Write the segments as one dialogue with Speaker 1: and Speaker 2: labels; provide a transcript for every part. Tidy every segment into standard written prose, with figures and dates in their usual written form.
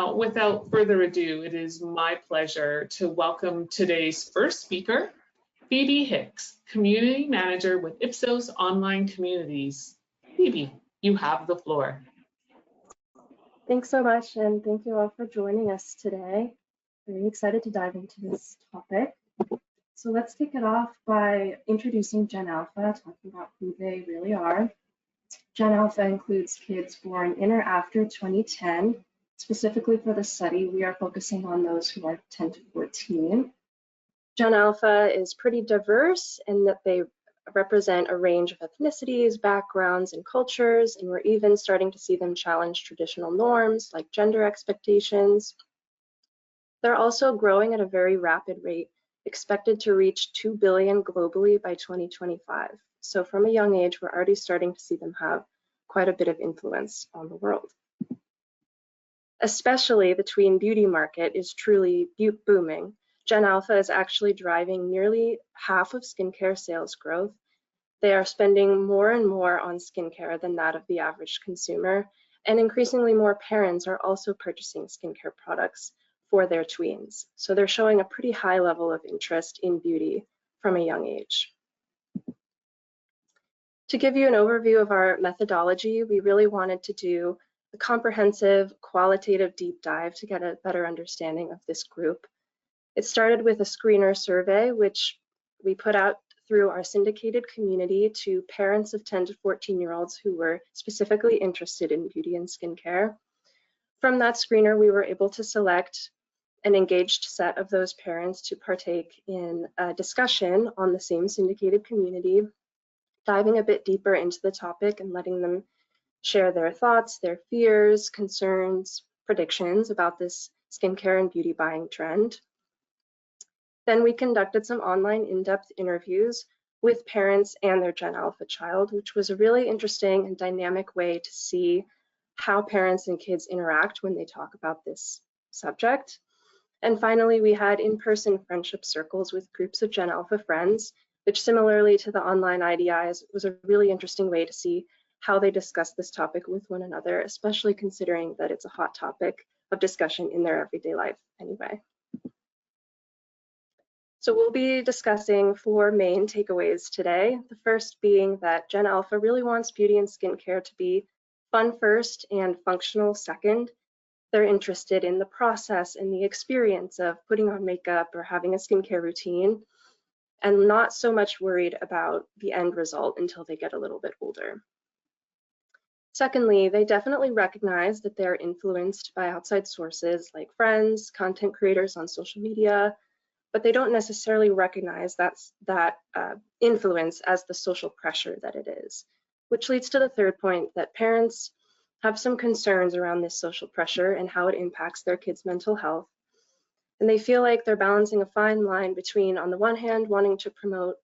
Speaker 1: Now, without further ado, it is my pleasure to welcome today's first speaker, Phoebe Hicks, Community Manager with Ipsos Online Communities. Phoebe, you have the floor.
Speaker 2: Thanks so much, and thank you all for joining us today. Very excited to dive into this topic. So let's kick it off by introducing Gen Alpha, talking about who they really are. Gen Alpha includes kids born in or after 2010. Specifically for the study, we are focusing on those who are 10 to 14. Gen Alpha is pretty diverse in that they represent a range of ethnicities, backgrounds, and cultures, and we're even starting to see them challenge traditional norms like gender expectations. They're also growing at a very rapid rate, expected to reach 2 billion globally by 2025. So from a young age, we're already starting to see them have quite a bit of influence on the world. Especially the tween beauty market is truly booming. Gen Alpha is actually driving nearly half of skincare sales growth. They are spending more and more on skincare than that of the average consumer, and increasingly more parents are also purchasing skincare products for their tweens. So they're showing a pretty high level of interest in beauty from a young age. To give you an overview of our methodology, we really wanted to do a comprehensive qualitative deep dive to get a better understanding of this group. It started with a screener survey, which we put out through our syndicated community to parents of 10 to 14-year-olds who were specifically interested in beauty and skincare. From that screener, we were able to select an engaged set of those parents to partake in a discussion on the same syndicated community, diving a bit deeper into the topic and letting them share their thoughts, their fears, concerns, predictions about this skincare and beauty buying trend. Then we conducted some online in-depth interviews with parents and their Gen Alpha child, which was a really interesting and dynamic way to see how parents and kids interact when they talk about this subject. And finally, we had in-person friendship circles with groups of Gen Alpha friends, which similarly to the online IDIs was a really interesting way to see how they discuss this topic with one another, especially considering that it's a hot topic of discussion in their everyday life anyway. So we'll be discussing 4 main takeaways today. The first being that Gen Alpha really wants beauty and skincare to be fun first and functional second. They're interested in the process and the experience of putting on makeup or having a skincare routine, and not so much worried about the end result until they get a little bit older. Secondly, they definitely recognize that they're influenced by outside sources like friends, content creators on social media, but they don't necessarily recognize that influence as the social pressure that it is, which leads to the third point, that parents have some concerns around this social pressure and how it impacts their kids' mental health. And they feel like they're balancing a fine line between, on the one hand, wanting to promote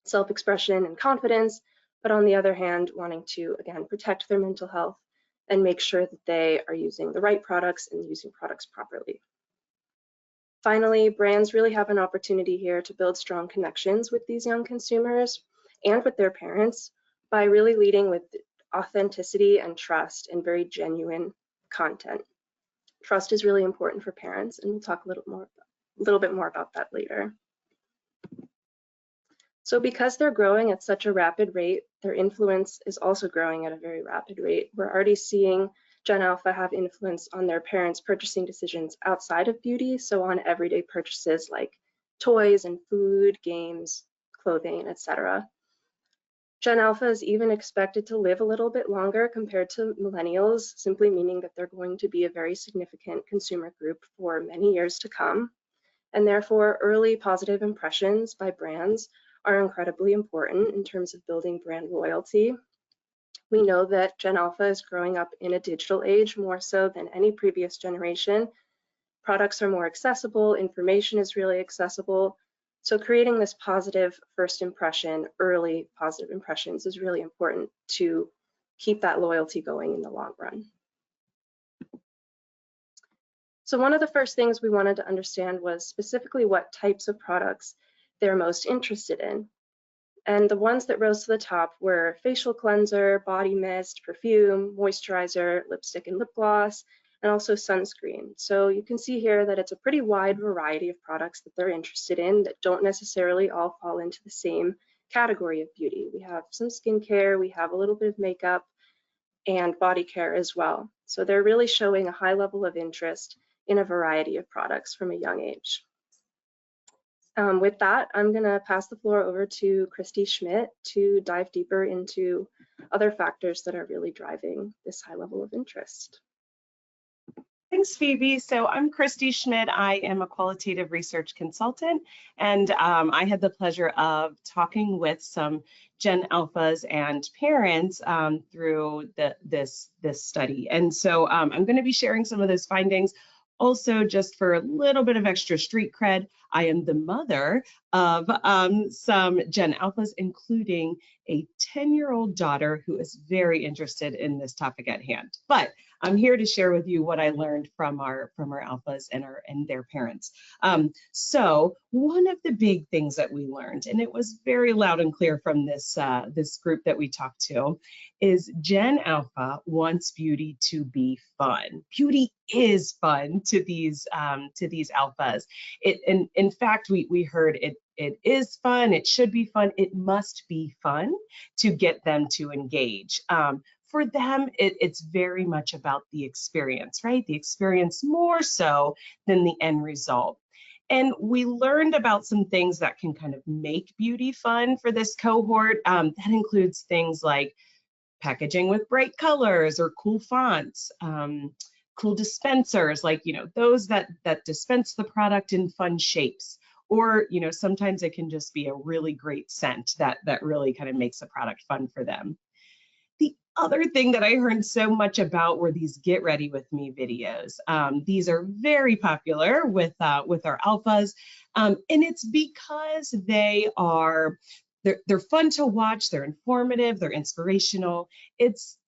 Speaker 2: self-expression and confidence, but on the other hand, wanting to, again, protect their mental health and make sure that they are using the right products and using products properly. Finally, brands really have an opportunity here to build strong connections with these young consumers and with their parents by really leading with authenticity and trust and very genuine content. Trust is really important for parents, and we'll talk a little bit more about that later. So because they're growing at such a rapid rate, their influence is also growing at a very rapid rate. We're already seeing Gen Alpha have influence on their parents' purchasing decisions outside of beauty, so on everyday purchases like toys and food, games, clothing, etc. Gen Alpha is even expected to live a little bit longer compared to millennials, simply meaning that they're going to be a very significant consumer group for many years to come. And therefore, early positive impressions by brands are incredibly important in terms of building brand loyalty. We know that Gen Alpha is growing up in a digital age more so than any previous generation. Products are more accessible, information is really accessible. So creating this positive first impression, early positive impressions, is really important to keep that loyalty going in the long run. So one of the first things we wanted to understand was specifically what types of products they're most interested in. And the ones that rose to the top were facial cleanser, body mist, perfume, moisturizer, lipstick and lip gloss, and also sunscreen. So you can see here that it's a pretty wide variety of products that they're interested in that don't necessarily all fall into the same category of beauty. We have some skincare, we have a little bit of makeup, and body care as well. So they're really showing a high level of interest in a variety of products from a young age. With that, I'm going to pass the floor over to Christy Schmidt to dive deeper into other factors that are really driving this high level of interest.
Speaker 3: Thanks, Phoebe. So I'm Christy Schmidt. I am a qualitative research consultant, and I had the pleasure of talking with some Gen Alphas and parents through this study. And so I'm going to be sharing some of those findings. Also, just for a little bit of extra street cred, I am the mother of some Gen Alphas, including a 10-year-old daughter who is very interested in this topic at hand. But I'm here to share with you what I learned from our alphas and their parents. So one of the big things that we learned, and it was very loud and clear from this group that we talked to, is Gen Alpha wants beauty to be fun. Beauty is fun to these alphas. In fact, we heard it is fun. It should be fun. It must be fun to get them to engage. For them, it's very much about the experience, right? The experience more so than the end result. And we learned about some things that can kind of make beauty fun for this cohort. That includes things like packaging with bright colors or cool fonts, cool dispensers, like, those that dispense the product in fun shapes. Or, sometimes it can just be a really great scent that really kind of makes the product fun for them. The other thing that I heard so much about were these get ready with me videos. These are very popular with our alphas, and it's because they're fun to watch, they're informative, they're inspirational. It's,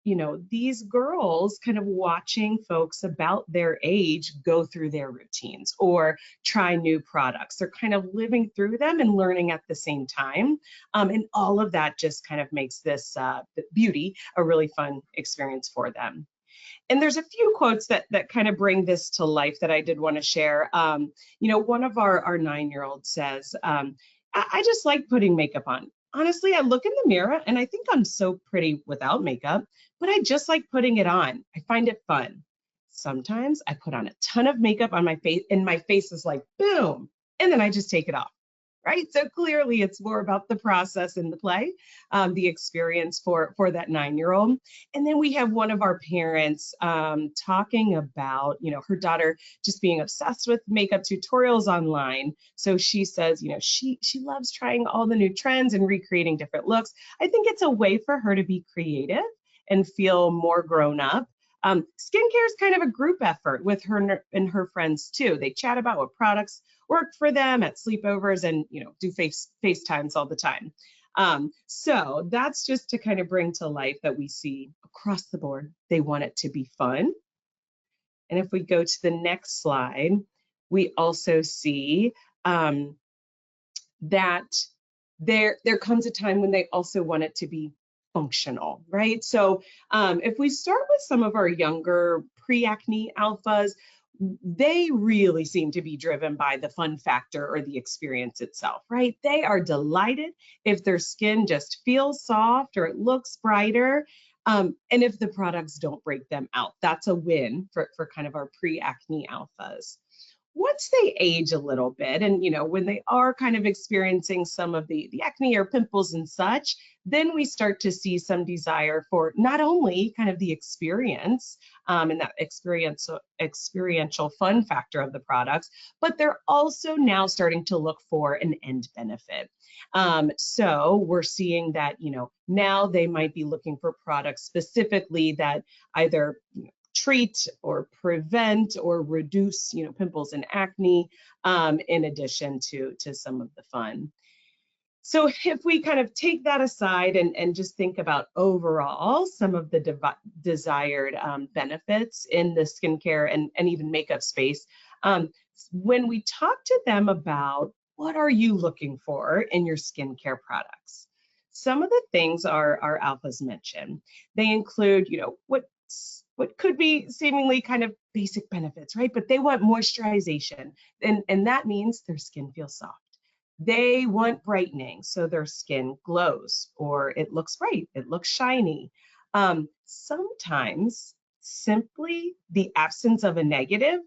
Speaker 3: these girls kind of watching folks about their age go through their routines or try new products. They're kind of living through them and learning at the same time. And all of that just kind of makes this beauty a really fun experience for them. And there's a few quotes that kind of bring this to life that I did want to share. One of our 9-year-olds says, I just like putting makeup on. Honestly, I look in the mirror and I think I'm so pretty without makeup, but I just like putting it on. I find it fun. Sometimes I put on a ton of makeup on my face and my face is like, boom, and then I just take it off, right? So clearly it's more about the process and the play, the experience for that 9-year-old. And then we have one of our parents talking about, her daughter just being obsessed with makeup tutorials online. So she says, she loves trying all the new trends and recreating different looks. I think it's a way for her to be creative and feel more grown up. Skincare is kind of a group effort with her and her friends too. They chat about what products work for them at sleepovers and do FaceTimes all the time. So that's just to kind of bring to life that we see across the board. They want it to be fun. And if we go to the next slide, we also see that there comes a time when they also want it to be functional, right? So if we start with some of our younger pre-acne alphas, they really seem to be driven by the fun factor or the experience itself, right? They are delighted if their skin just feels soft or it looks brighter. And if the products don't break them out, that's a win for kind of our pre-acne alphas. Once they age a little bit and, when they are kind of experiencing some of the acne or pimples and such, then we start to see some desire for not only kind of the experience and that experiential fun factor of the products, but they're also now starting to look for an end benefit. So we're seeing that, now they might be looking for products specifically that either treat or prevent or reduce, pimples and acne, in addition to some of the fun. So if we kind of take that aside and just think about overall some of the desired benefits in the skincare and even makeup space, when we talk to them about what are you looking for in your skincare products, some of the things our alphas mention, they include, what what could be seemingly kind of basic benefits, right? But they want moisturization, and that means their skin feels soft. They want brightening, so their skin glows, or it looks bright, it looks shiny. Sometimes simply the absence of a negative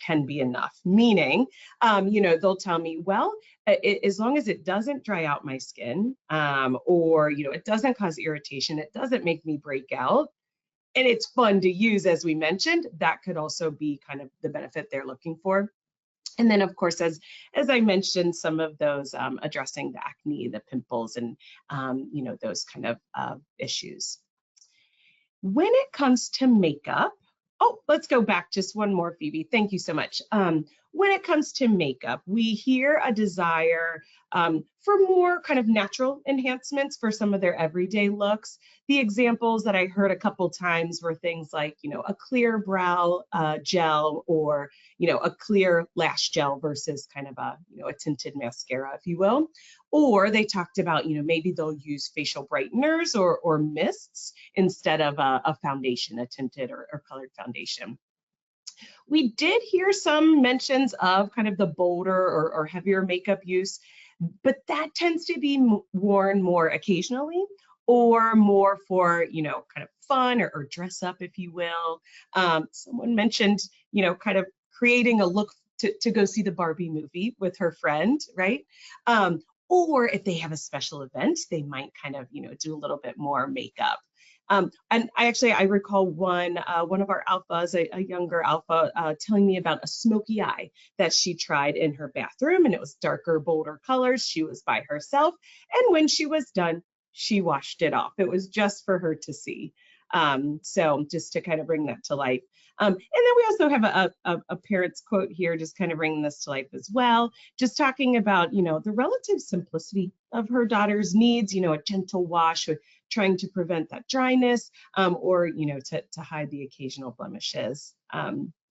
Speaker 3: can be enough, meaning, they'll tell me, well, as long as it doesn't dry out my skin, or, it doesn't cause irritation, it doesn't make me break out, and it's fun to use, as we mentioned, that could also be kind of the benefit they're looking for. And then, of course, as I mentioned, some of those addressing the acne, the pimples, and, those kind of issues. When it comes to makeup, oh, let's go back just one more, Phoebe. Thank you so much. When it comes to makeup, we hear a desire for more kind of natural enhancements for some of their everyday looks. The examples that I heard a couple times were things like, a clear brow gel, or, a clear lash gel versus kind of a tinted mascara, if you will. Or they talked about, maybe they'll use facial brighteners or mists instead of a foundation, a tinted or colored foundation. We did hear some mentions of kind of the bolder or heavier makeup use, but that tends to be worn more occasionally, or more for, kind of fun or dress up, if you will. Someone mentioned, kind of creating a look to go see the Barbie movie with her friend, right? Or if they have a special event, they might kind of, do a little bit more makeup. And I recall one of our alphas, a younger alpha, telling me about a smoky eye that she tried in her bathroom, and it was darker, bolder colors. She was by herself, and when she was done, she washed it off. It was just for her to see. So just to kind of bring that to life. And then we also have a parent's quote here, just kind of bringing this to life as well, just talking about, the relative simplicity of her daughter's needs, a gentle wash, or trying to prevent that dryness, or, to hide the occasional blemishes,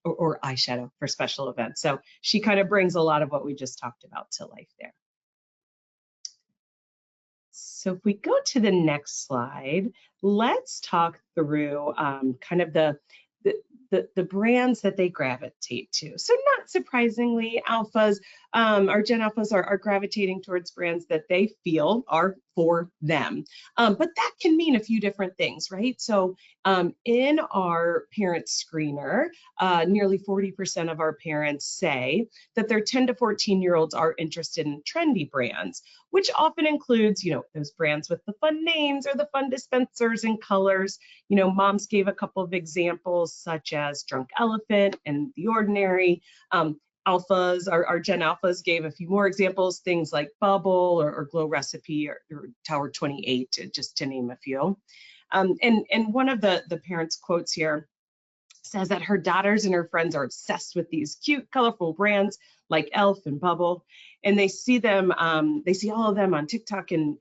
Speaker 3: or eyeshadow for special events. So she kind of brings a lot of what we just talked about to life there. So if we go to the next slide, let's talk through kind of the brands that they gravitate to. So not surprisingly, alphas, our Gen Alphas are gravitating towards brands that they feel are for them. But that can mean a few different things, right? So in our parent screener, nearly 40% of our parents say that their 10 to 14-year-olds are interested in trendy brands, which often includes, those brands with the fun names or the fun dispensers and colors. Moms gave a couple of examples, such as Drunk Elephant and The Ordinary. Alphas, our Gen Alphas gave a few more examples, things like Bubble or Glow Recipe or Tower 28, just to name a few. And one of the parents' quotes here says that her daughters and her friends are obsessed with these cute, colorful brands like Elf and Bubble, and they see all of them on TikTok and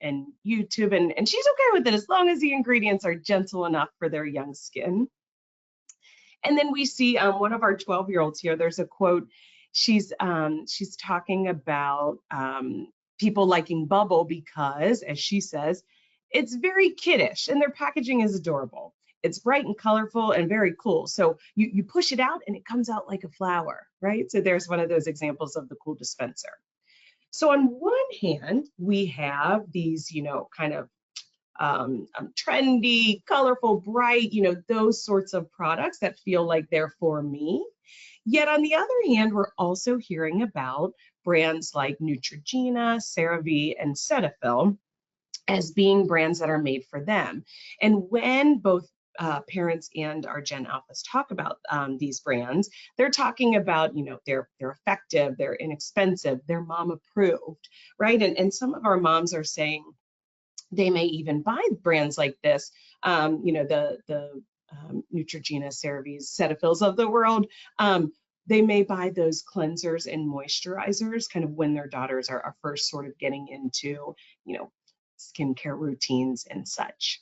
Speaker 3: YouTube, and she's okay with it as long as the ingredients are gentle enough for their young skin. And then we see one of our 12-year-olds here, there's a quote, she's talking about people liking Bubble because, as she says, it's very kiddish and their packaging is adorable. It's bright and colorful and very cool. So you push it out and it comes out like a flower, right? So there's one of those examples of the cool dispenser. So on one hand, we have these, kind of trendy, colorful, bright, those sorts of products that feel like they're for me. Yet on the other hand, we're also hearing about brands like Neutrogena, CeraVe, and Cetaphil as being brands that are made for them. And when both parents and our Gen Alphas talk about these brands, they're talking about, they're effective, they're inexpensive, they're mom approved, right? And some of our moms are saying they may even buy brands like this, the Neutrogena, CeraVes, Cetaphils of the world. They may buy those cleansers and moisturizers kind of when their daughters are first sort of getting into, skincare routines and such.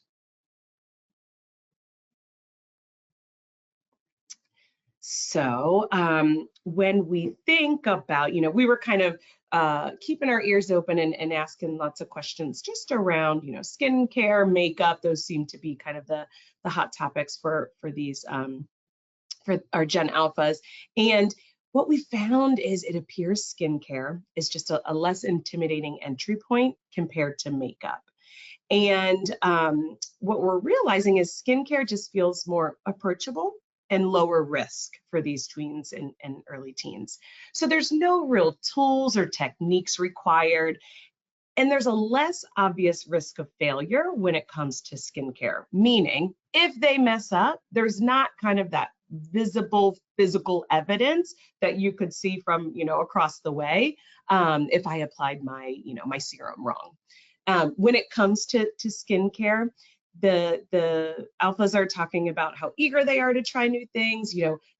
Speaker 3: So when we think about, we were kind of keeping our ears open and asking lots of questions just around, skincare, makeup. Those seem to be kind of the hot topics for these, for our Gen Alphas. And what we found is it appears skincare is just a less intimidating entry point compared to makeup. And what we're realizing is skincare just feels more approachable and lower risk for these tweens and early teens. So there's no real tools or techniques required, and there's a less obvious risk of failure when it comes to skincare, meaning if they mess up, there's not kind of that visible physical evidence that you could see from, across the way if I applied my, my serum wrong. When it comes to skincare, the alphas are talking about how eager they are to try new things.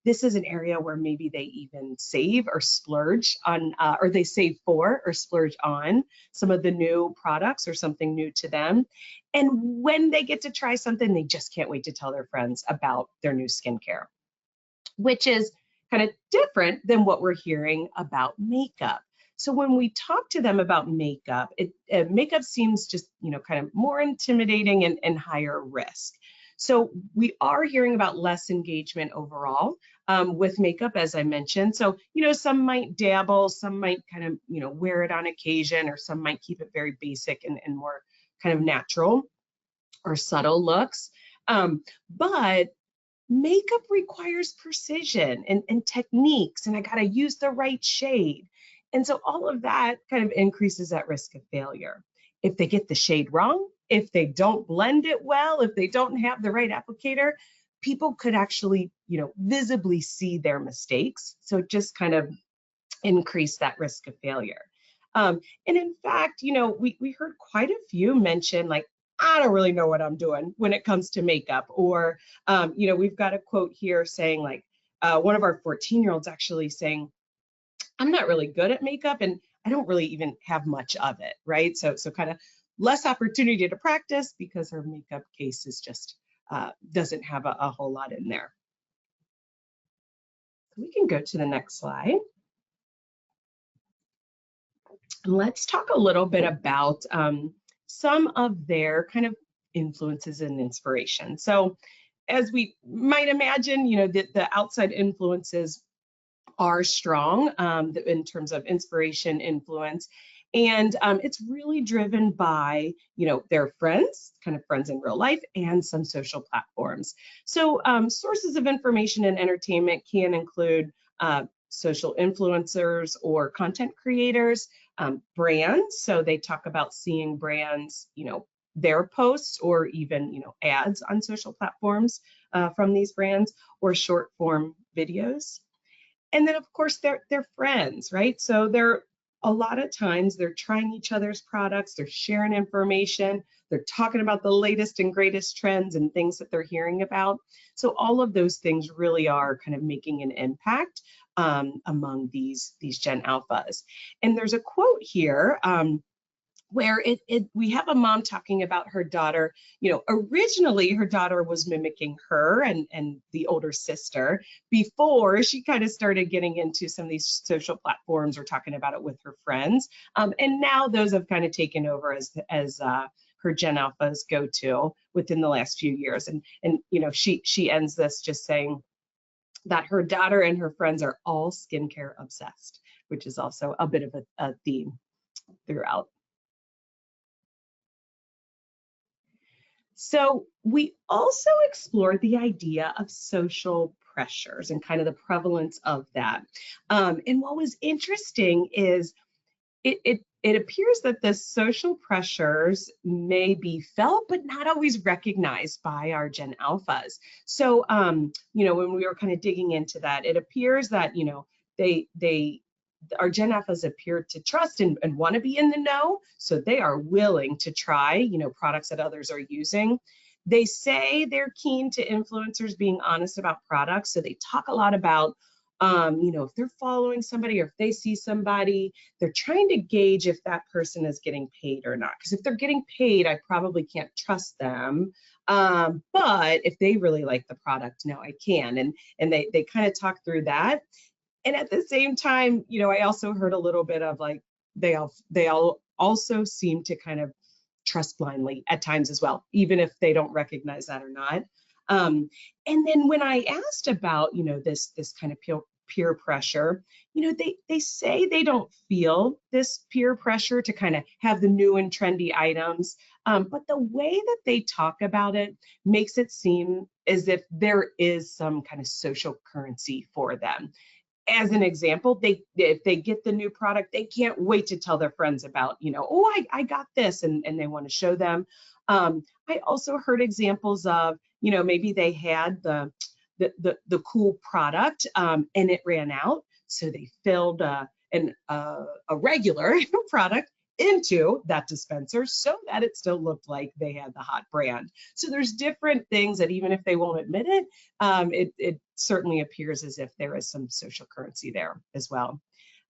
Speaker 3: This is an area where maybe they even save or splurge on, or they save for or splurge on some of the new products or something new to them. And when they get to try something, they just can't wait to tell their friends about their new skincare, which is kind of different than what we're hearing about makeup. So when we talk to them about makeup, makeup seems just, kind of more intimidating and higher risk. So we are hearing about less engagement overall with makeup, as I mentioned. So, some might dabble, some might kind of, wear it on occasion, or some might keep it very basic and more kind of natural or subtle looks. But makeup requires precision and techniques, and I got to use the right shade. And so all of that kind of increases that risk of failure. If they get the shade wrong, if they don't blend it well, if they don't have the right applicator, people could actually, visibly see their mistakes. So just kind of increase that risk of failure. And in fact, we heard quite a few mention, like, I don't really know what I'm doing when it comes to makeup. Or, we've got a quote here saying, like, one of our 14-year-olds actually saying, I'm not really good at makeup and I don't really even have much of it, right? So kind of less opportunity to practice because her makeup case is just doesn't have a whole lot in there. We can go to the next slide. And let's talk a little bit about some of their kind of influences and inspiration. So as we might imagine, the outside influences are strong in terms of inspiration, influence, and it's really driven by, their friends, kind of friends in real life, and some social platforms. So sources of information and entertainment can include social influencers or content creators, brands. So they talk about seeing brands, their posts or even, ads on social platforms from these brands, or short form videos. And then, of course, they're friends, right? So a lot of times they're trying each other's products, they're sharing information, they're talking about the latest and greatest trends and things that they're hearing about. So all of those things really are kind of making an impact among these Gen Alphas. And there's a quote here where we have a mom talking about her daughter. Originally her daughter was mimicking her and the older sister before she kind of started getting into some of these social platforms or talking about it with her friends. And now those have kind of taken over as her Gen Alphas go to within the last few years. And she ends this just saying that her daughter and her friends are all skincare obsessed, which is also a bit of a theme throughout. So we also explored the idea of social pressures and kind of the prevalence of that. And what was interesting is it appears that the social pressures may be felt, but not always recognized by our Gen Alphas. So, when we were kind of digging into that, it appears that, our Gen Alphas appear to trust and want to be in the know, so they are willing to try, products that others are using. They say they're keen to influencers being honest about products, so they talk a lot about, if they're following somebody or if they see somebody, they're trying to gauge if that person is getting paid or not. Because if they're getting paid, I probably can't trust them. But if they really like the product, no, I can. And they kind of talk through that. And at the same time, I also heard a little bit of like, they all also seem to kind of trust blindly at times as well, even if they don't recognize that or not. And then when I asked about, this kind of peer pressure, they say they don't feel this peer pressure to kind of have the new and trendy items, but the way that they talk about it makes it seem as if there is some kind of social currency for them. As an example, if they get the new product, they can't wait to tell their friends about, oh, I got this, and they want to show them. I also heard examples of, maybe they had the cool product and it ran out, so they filled a regular product into that dispenser so that it still looked like they had the hot brand. So there's different things that even if they won't admit it, it certainly appears as if there is some social currency there as well.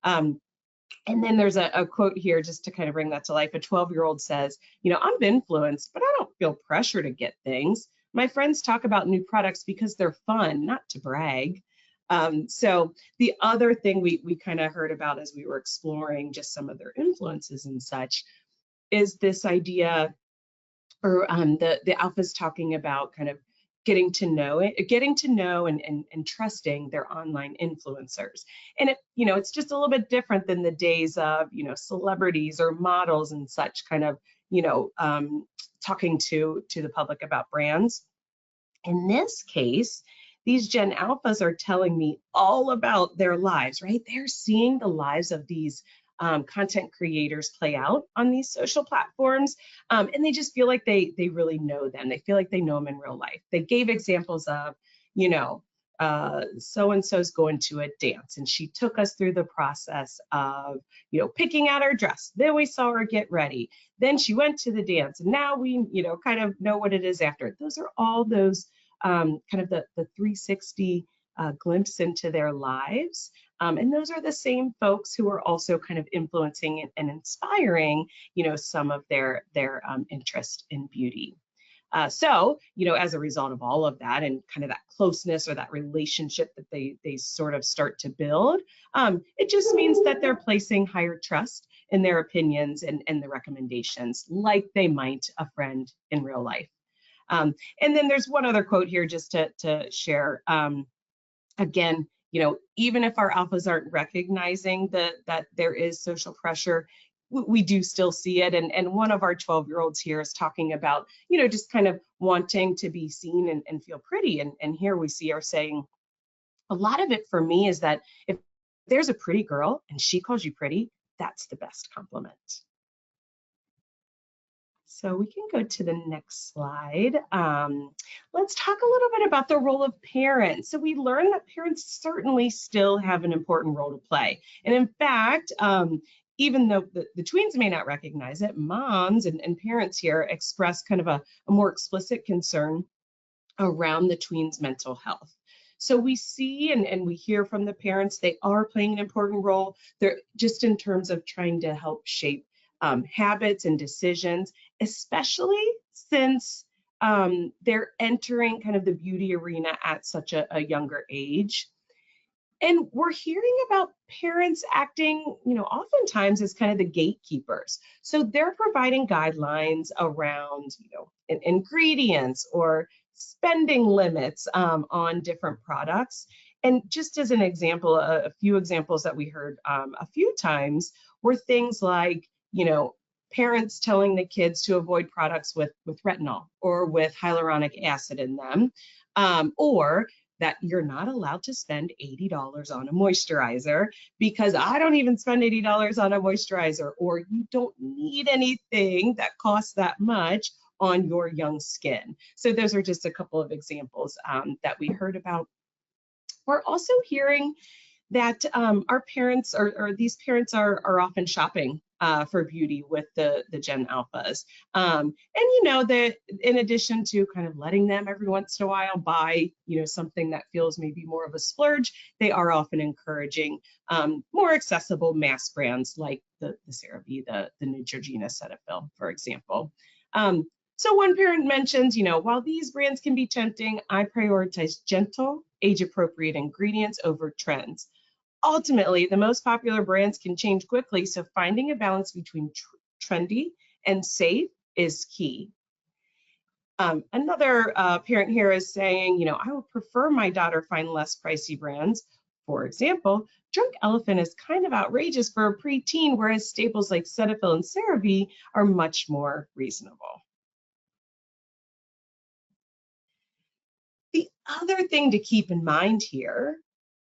Speaker 3: And then there's a quote here just to kind of bring that to life. A 12-year-old says, I'm influenced, but I don't feel pressure to get things. My friends talk about new products because they're fun, not to brag. So the other thing we kind of heard about as we were exploring just some of their influences and such is this idea, or the alphas talking about kind of getting to know and trusting their online influencers. And it's just a little bit different than the days of, celebrities or models and such kind of, talking to the public about brands. In this case, these Gen Alphas are telling me all about their lives, right? They're seeing the lives of these content creators play out on these social platforms, and they just feel like they really know them. They feel like they know them in real life. They gave examples of, so-and-so's going to a dance, and she took us through the process of, picking out her dress. Then we saw her get ready. Then she went to the dance, and now we, kind of know what it is after. Those are all those kind of the 360 glimpse into their lives. And those are the same folks who are also kind of influencing and inspiring, some of their interest in beauty. So, as a result of all of that and kind of that closeness or that relationship that they sort of start to build, it just means that they're placing higher trust in their opinions and the recommendations, like they might a friend in real life. And then there's one other quote here just to share. Again, even if our alphas aren't recognizing that there is social pressure, we do still see it. And one of our 12-year-olds here is talking about, just kind of wanting to be seen and feel pretty. And here we see her saying, a lot of it for me is that if there's a pretty girl and she calls you pretty, that's the best compliment. So we can go to the next slide. Let's talk a little bit about the role of parents. So we learned that parents certainly still have an important role to play. And in fact, even though the tweens may not recognize it, moms and parents here express kind of a more explicit concern around the tweens' mental health. So we see and we hear from the parents, they are playing an important role. They're just in terms of trying to help shape habits and decisions, especially since they're entering kind of the beauty arena at such a younger age. And we're hearing about parents acting, oftentimes as kind of the gatekeepers. So they're providing guidelines around, ingredients or spending limits on different products. And just as an example, a few examples that we heard a few times were things like, parents telling the kids to avoid products with retinol or with hyaluronic acid in them, or that you're not allowed to spend $80 on a moisturizer because I don't even spend $80 on a moisturizer, or you don't need anything that costs that much on your young skin. So those are just a couple of examples that we heard about. We're also hearing that our parents or these parents are often shopping for beauty with the Gen Alphas. And that in addition to kind of letting them every once in a while buy, something that feels maybe more of a splurge, they are often encouraging more accessible mass brands like the CeraVe, the Neutrogena Cetaphil, for example. So one parent mentions, while these brands can be tempting, I prioritize gentle, age-appropriate ingredients over trends. Ultimately, the most popular brands can change quickly, so finding a balance between trendy and safe is key. Another parent here is saying, I would prefer my daughter find less pricey brands. For example, Drunk Elephant is kind of outrageous for a preteen, whereas staples like Cetaphil and CeraVe are much more reasonable. The other thing to keep in mind here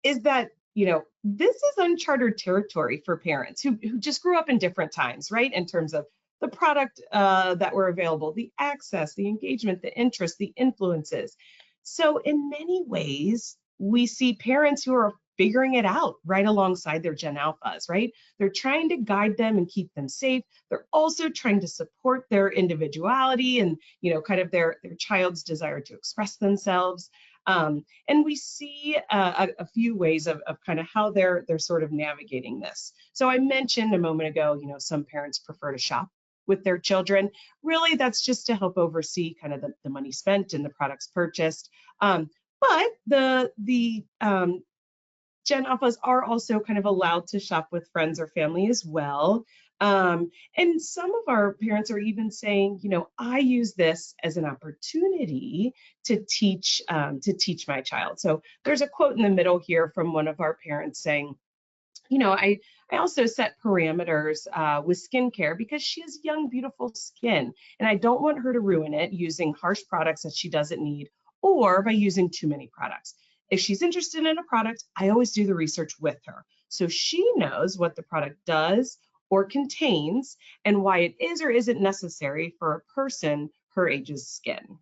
Speaker 3: is that, this is uncharted territory for parents who just grew up in different times, right? In terms of the product that were available, the access, the engagement, the interest, the influences. So in many ways, we see parents who are figuring it out right alongside their Gen Alphas, right? They're trying to guide them and keep them safe. They're also trying to support their individuality and, kind of their child's desire to express themselves. And we see a few ways of kind of how they're sort of navigating this. So I mentioned a moment ago, some parents prefer to shop with their children. Really, that's just to help oversee kind of the money spent and the products purchased. But the Gen Alphas are also kind of allowed to shop with friends or family as well. And some of our parents are even saying, I use this as an opportunity to teach my child. So there's a quote in the middle here from one of our parents saying, I also set parameters with skincare because she has young, beautiful skin, and I don't want her to ruin it using harsh products that she doesn't need or by using too many products. If she's interested in a product, I always do the research with her, so she knows what the product does or contains and why it is or isn't necessary for a person her age's skin.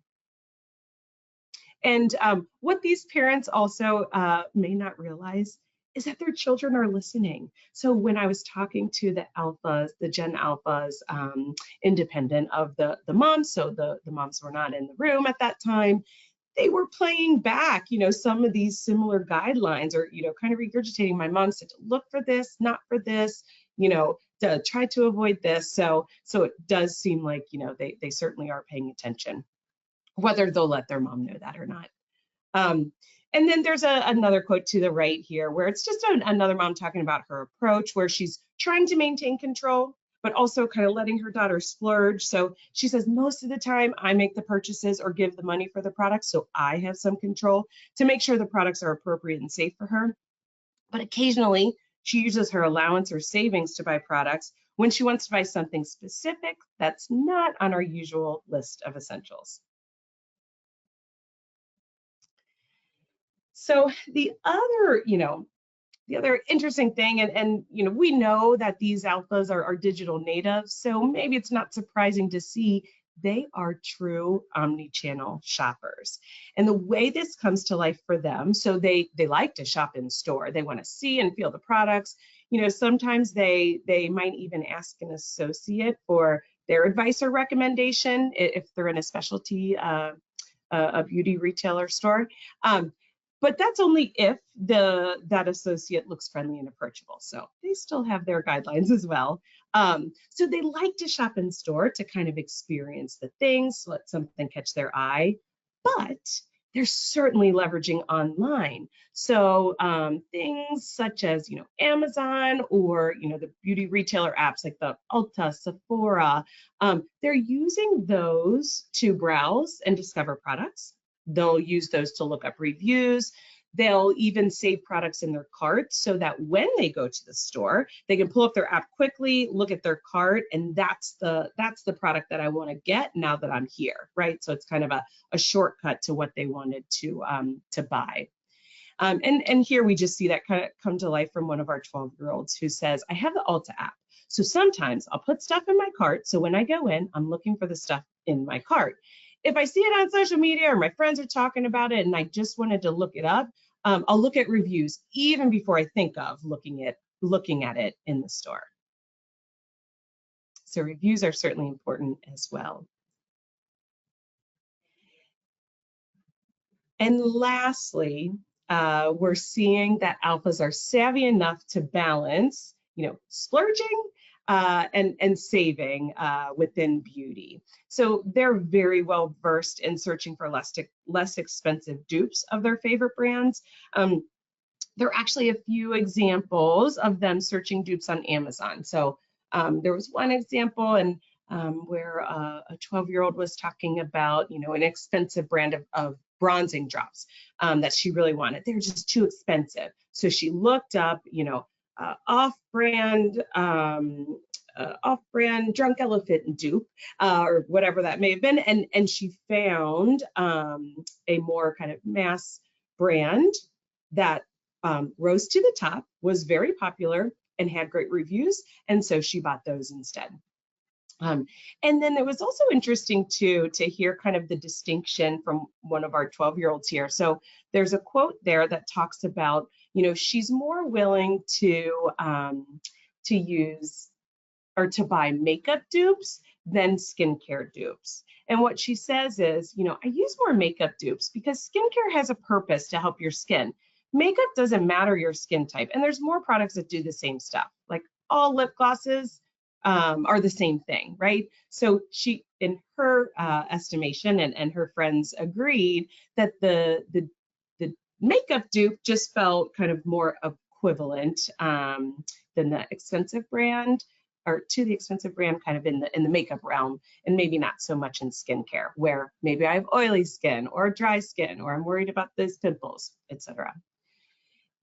Speaker 3: And what these parents also may not realize is that their children are listening. So when I was talking to the Alphas, the Gen Alphas, independent of the moms, so the moms were not in the room at that time, they were playing back, some of these similar guidelines or, kind of regurgitating. My mom said to look for this, not for this, to try to avoid this. So it does seem like, they certainly are paying attention, whether they'll let their mom know that or not. And then there's another quote to the right here where it's just another mom talking about her approach where she's trying to maintain control, but also kind of letting her daughter splurge. So she says, most of the time I make the purchases or give the money for the products, so I have some control to make sure the products are appropriate and safe for her. But occasionally she uses her allowance or savings to buy products when she wants to buy something specific that's not on our usual list of essentials. So the other, the other interesting thing, and we know that these Alphas are digital natives, so maybe it's not surprising to see they are true omnichannel shoppers. And the way this comes to life for them, so they like to shop in store. They want to see and feel the products. Sometimes they might even ask an associate for their advice or recommendation if they're in a specialty a beauty retailer store. But that's only if that associate looks friendly and approachable. So they still have their guidelines as well. So they like to shop in store to kind of experience the things, let something catch their eye, but they're certainly leveraging online. So things such as, Amazon or, the beauty retailer apps like the Ulta, Sephora, they're using those to browse and discover products. They'll use those to look up reviews. They'll even save products in their cart so that when they go to the store, they can pull up their app quickly, look at their cart, and that's the product that I want to get now that I'm here, right? So it's kind of a shortcut to what they wanted to buy. And here we just see that kind of come to life from one of our 12-year-olds who says, I have the Ulta app. So sometimes I'll put stuff in my cart. So when I go in, I'm looking for the stuff in my cart. If I see it on social media or my friends are talking about it and I just wanted to look it up, I'll look at reviews even before I think of looking at it in the store. So reviews are certainly important as well. And lastly, we're seeing that Alphas are savvy enough to balance, splurging and saving within beauty. So they're very well versed in searching for less expensive dupes of their favorite brands. there are actually a few examples of them searching dupes on Amazon. So there was one example and where a 12-year-old was talking about, an expensive brand of bronzing drops that she really wanted. They were just too expensive. So she looked up, off-brand drunk elephant dupe or whatever that may have been, and she found a more kind of mass brand that rose to the top, was very popular, and had great reviews, and so she bought those instead. And then it was also interesting to hear kind of the distinction from one of our 12-year-olds here. So there's a quote there that talks about, she's more willing to use or to buy makeup dupes than skincare dupes. And what she says is, I use more makeup dupes because skincare has a purpose to help your skin. Makeup doesn't matter your skin type, and there's more products that do the same stuff. Like all lip glosses are the same thing, right? So she, in her estimation, and her friends agreed that the makeup dupe just felt kind of more equivalent than the expensive brand, or to the expensive brand, kind of in the makeup realm, and maybe not so much in skincare, where maybe I have oily skin or dry skin, or I'm worried about those pimples, etc.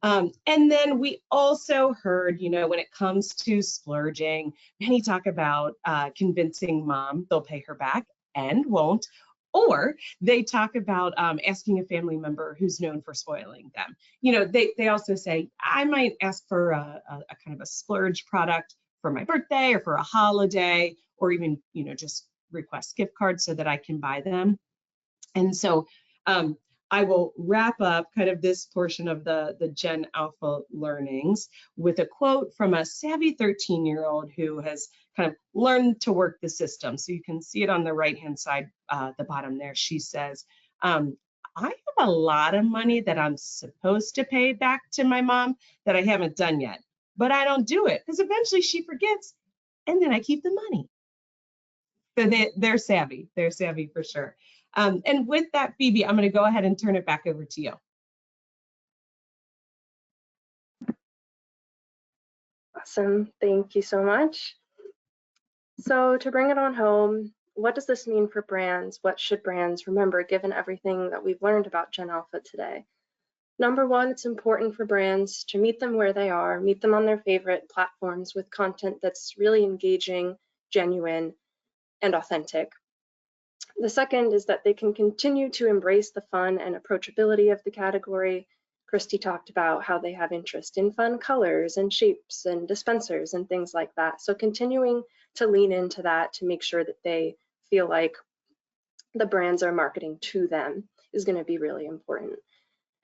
Speaker 3: And then we also heard, when it comes to splurging, many talk about convincing mom they'll pay her back and won't, or they talk about asking a family member who's known for spoiling them. They also say, I might ask for a kind of a splurge product for my birthday or for a holiday, or even, just request gift cards so that I can buy them. And so I will wrap up kind of this portion of the Gen Alpha learnings with a quote from a savvy 13-year-old who has kind of learned to work the system. So you can see it on the right-hand side, the bottom there. She says, I have a lot of money that I'm supposed to pay back to my mom that I haven't done yet, but I don't do it because eventually she forgets, and then I keep the money. So they're savvy. They're savvy for sure. And with that, Phoebe, I'm going to go ahead and turn it back over to you.
Speaker 2: Awesome. Thank you so much. So to bring it on home, what does this mean for brands? What should brands remember given everything that we've learned about Gen Alpha today? Number one, it's important for brands to meet them where they are, meet them on their favorite platforms with content that's really engaging, genuine, and authentic. The second is that they can continue to embrace the fun and approachability of the category. Christy talked about how they have interest in fun colors and shapes and dispensers and things like that. So continuing to lean into that to make sure that they feel like the brands are marketing to them is going to be really important.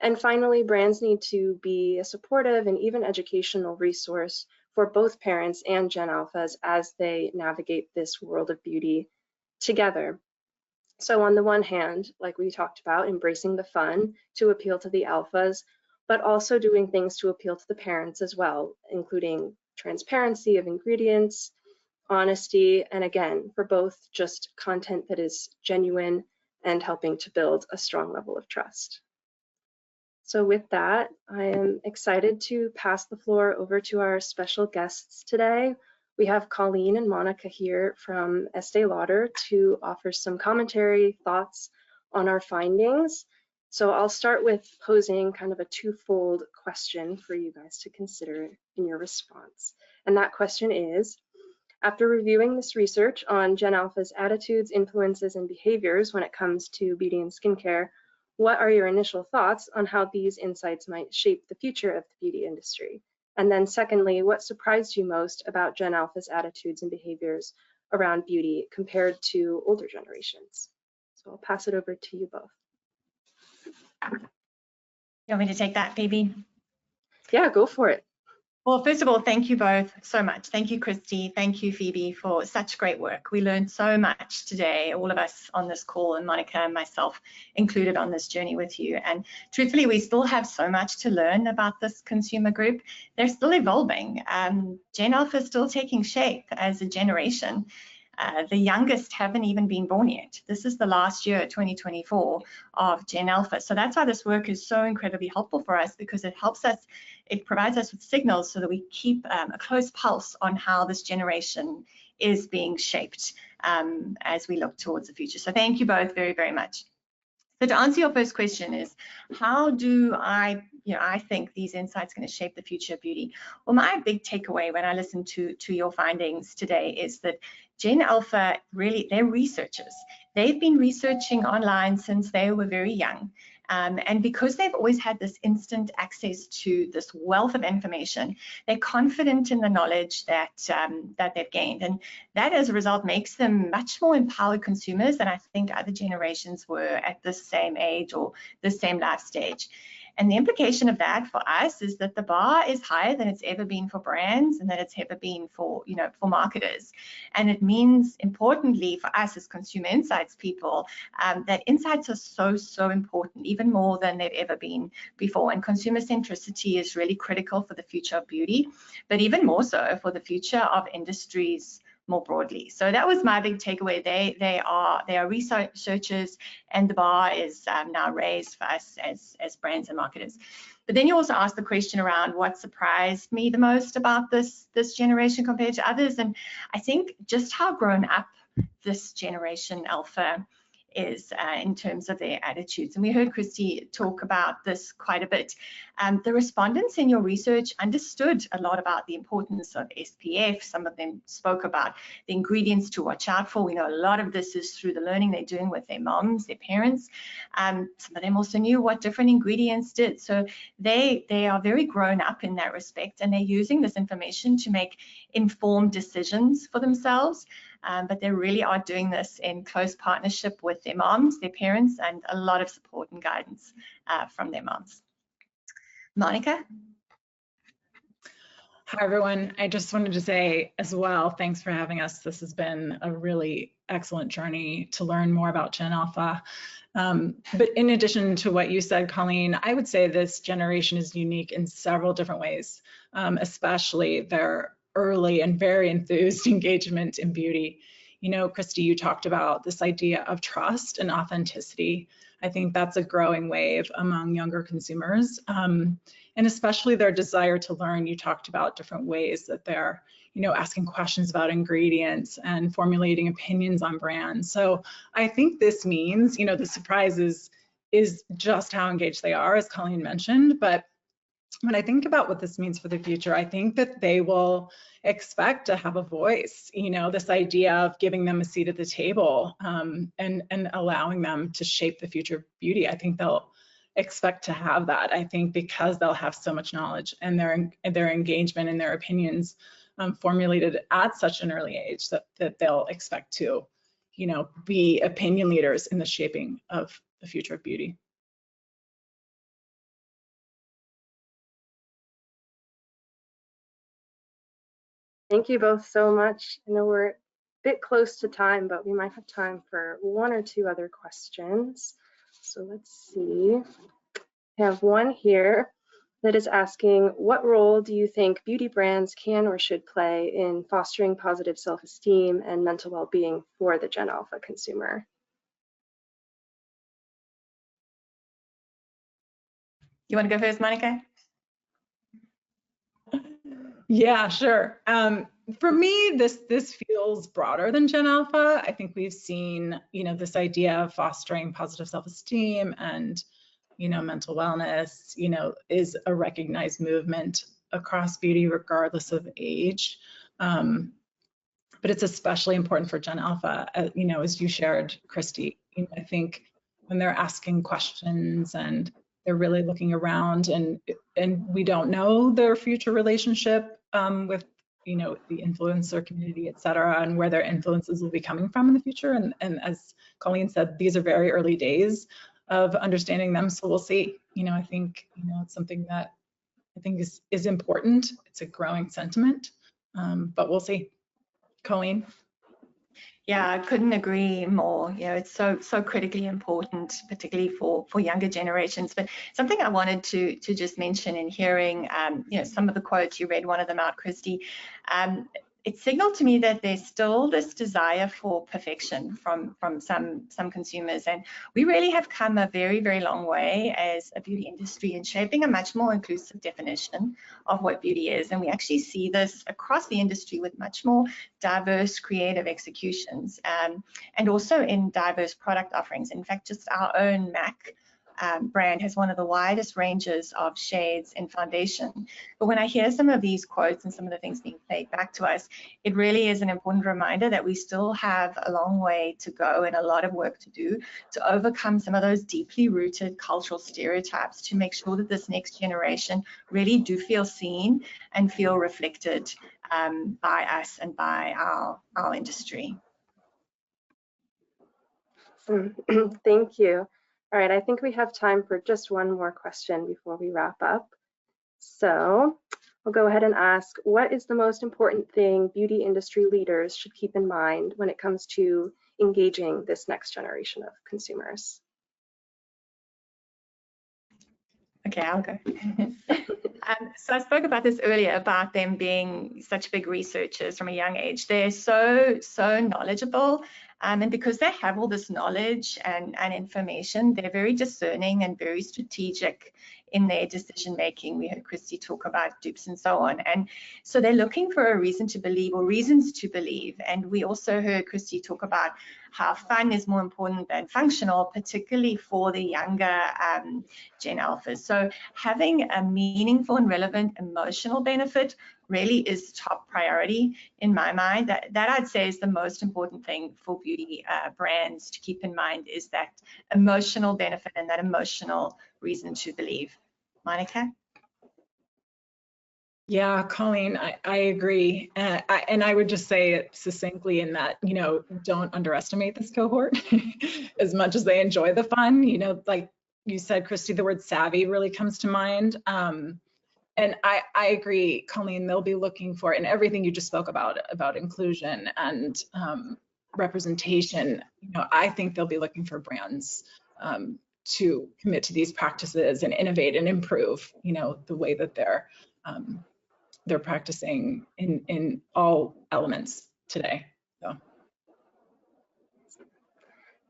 Speaker 2: And finally, brands need to be a supportive and even educational resource for both parents and Gen Alphas as they navigate this world of beauty together. So on the one hand, like we talked about, embracing the fun to appeal to the alphas, but also doing things to appeal to the parents as well, including transparency of ingredients, honesty, and again, for both just content that is genuine and helping to build a strong level of trust. So with that, I am excited to pass the floor over to our special guests today. We have Colleen and Monica here from Estee Lauder to offer some commentary, thoughts on our findings. So I'll start with posing kind of a twofold question for you guys to consider in your response. And that question is, after reviewing this research on Gen Alpha's attitudes, influences, and behaviors when it comes to beauty and skincare, what are your initial thoughts on how these insights might shape the future of the beauty industry? And then secondly, what surprised you most about Gen Alpha's attitudes and behaviors around beauty compared to older generations? So I'll pass it over to you both.
Speaker 4: You want me to take that, Phoebe?
Speaker 2: Yeah, go for it.
Speaker 4: Well, first of all, thank you both so much. Thank you, Christy. Thank you, Phoebe, for such great work. We learned so much today, all of us on this call, and Monica and myself included on this journey with you. And truthfully, we still have so much to learn about this consumer group. They're still evolving. Gen Alpha is still taking shape as a generation. The youngest haven't even been born yet. This is the last year, 2024, of Gen Alpha. So that's why this work is so incredibly helpful for us, because it helps us, it provides us with signals so that we keep a close pulse on how this generation is being shaped as we look towards the future. So thank you both very, very much. So to answer your first question is, how do I think these insights are going to shape the future of beauty? Well, my big takeaway when I listen to your findings today is that Gen Alpha, really, they're researchers. They've been researching online since they were very young. And because they've always had this instant access to this wealth of information, they're confident in the knowledge that they've gained. And that, as a result, makes them much more empowered consumers than I think other generations were at this same age or the same life stage. And the implication of that for us is that the bar is higher than it's ever been for brands and that it's ever been for, for marketers. And it means, importantly, for us as consumer insights people, that insights are so important, even more than they've ever been before. And consumer centricity is really critical for the future of beauty, but even more so for the future of industries more broadly. So that was my big takeaway. They are researchers, and the bar is now raised for us as brands and marketers. But then you also asked the question around what surprised me the most about this generation compared to others, and I think just how grown up this generation Alpha is in terms of their attitudes. And we heard Christy talk about this quite a bit. The respondents in your research understood a lot about the importance of SPF. Some of them spoke about the ingredients to watch out for. We know a lot of this is through the learning they're doing with their moms, their parents. Some of them also knew what different ingredients did. So they are very grown up in that respect, and they're using this information to make informed decisions for themselves. But they really are doing this in close partnership with their moms, their parents, and a lot of support and guidance from their moms. Monica?
Speaker 5: Hi, everyone. I just wanted to say as well, thanks for having us. This has been a really excellent journey to learn more about Gen Alpha. But in addition to what you said, Colleen, I would say this generation is unique in several different ways, especially their early and very enthused engagement in beauty. Christy, you talked about this idea of trust and authenticity. I think that's a growing wave among younger consumers, and especially their desire to learn. You talked about different ways that they're, asking questions about ingredients and formulating opinions on brands. So I think this means, the surprise is just how engaged they are, as Colleen mentioned. But when I think about what this means for the future, I think that they will expect to have a voice, this idea of giving them a seat at the table and allowing them to shape the future of beauty. I think they'll expect to have that. I think because they'll have so much knowledge and their engagement and their opinions formulated at such an early age that they'll expect to, be opinion leaders in the shaping of the future of beauty.
Speaker 2: Thank you both so much. I know we're a bit close to time, but we might have time for one or two other questions. So let's see. I have one here that is asking, what role do you think beauty brands can or should play in fostering positive self-esteem and mental well-being for the Gen Alpha consumer?
Speaker 4: You want to go first, Monica?
Speaker 5: Yeah, sure. For me, this feels broader than Gen Alpha. I think we've seen, this idea of fostering positive self-esteem and, mental wellness, is a recognized movement across beauty, regardless of age. But it's especially important for Gen Alpha, as you shared, Christy. I think when they're asking questions and they're really looking around, and we don't know their future relationship with, the influencer community, et cetera, and where their influences will be coming from in the future. And as Colleen said, these are very early days of understanding them. So we'll see. I think, it's something that I think is important. It's a growing sentiment, but we'll see. Colleen?
Speaker 4: Yeah, I couldn't agree more. It's so critically important, particularly for younger generations. But something I wanted to just mention in hearing, some of the quotes, you read one of them out, Christy. it signaled to me that there's still this desire for perfection from some consumers. And we really have come a very, very long way as a beauty industry in shaping a much more inclusive definition of what beauty is. And we actually see this across the industry with much more diverse creative executions, and also in diverse product offerings. In fact, just our own MAC brand has one of the widest ranges of shades in foundation. But when I hear some of these quotes and some of the things being played back to us, it really is an important reminder that we still have a long way to go and a lot of work to do to overcome some of those deeply rooted cultural stereotypes to make sure that this next generation really do feel seen and feel reflected by us and by our industry.
Speaker 2: Thank you. All right, I think we have time for just one more question before we wrap up. So I'll go ahead and ask, what is the most important thing beauty industry leaders should keep in mind when it comes to engaging this next generation of consumers?
Speaker 4: Okay, I'll go. So I spoke about this earlier about them being such big researchers from a young age. They're so knowledgeable, and because they have all this knowledge and information, they're very discerning and very strategic in their decision making. We heard Christy talk about dupes and so on, and so they're looking for a reason to believe or reasons to believe. And we also heard Christy talk about how fun is more important than functional, particularly for the younger Gen Alphas. So having a meaningful and relevant emotional benefit really is top priority in my mind. That I'd say is the most important thing for beauty brands to keep in mind, is that emotional benefit and that emotional reason to believe. Monica?
Speaker 5: Yeah, Colleen, I agree. And I would just say it succinctly in that, don't underestimate this cohort as much as they enjoy the fun. Like you said, Christy, the word savvy really comes to mind. And I agree, Colleen, they'll be looking for, and everything you just spoke about inclusion and representation, I think they'll be looking for brands to commit to these practices and innovate and improve, the way that they're practicing in all elements today. So.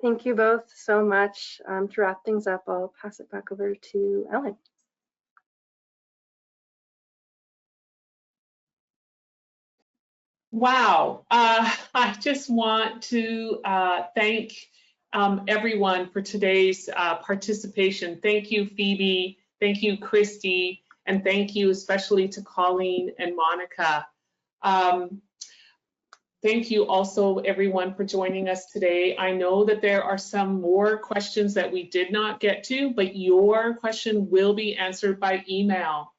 Speaker 2: Thank you both so much. To wrap things up, I'll pass it back over to Ellen.
Speaker 1: Wow. I just want to thank everyone for today's participation. Thank you, Phoebe. Thank you, Christy. And thank you especially to Colleen and Monica. Thank you also everyone for joining us today. I know that there are some more questions that we did not get to, but your question will be answered by email.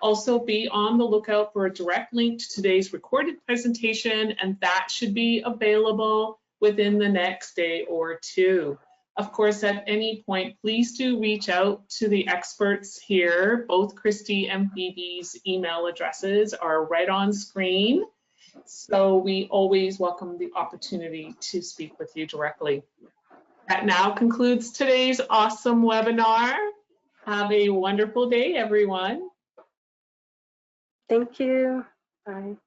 Speaker 1: Also be on the lookout for a direct link to today's recorded presentation, and that should be available within the next day or two. Of course, at any point, please do reach out to the experts here. Both Christy and Phoebe's email addresses are right on screen. So we always welcome the opportunity to speak with you directly. That now concludes today's awesome webinar. Have a wonderful day, everyone.
Speaker 2: Thank you. Bye.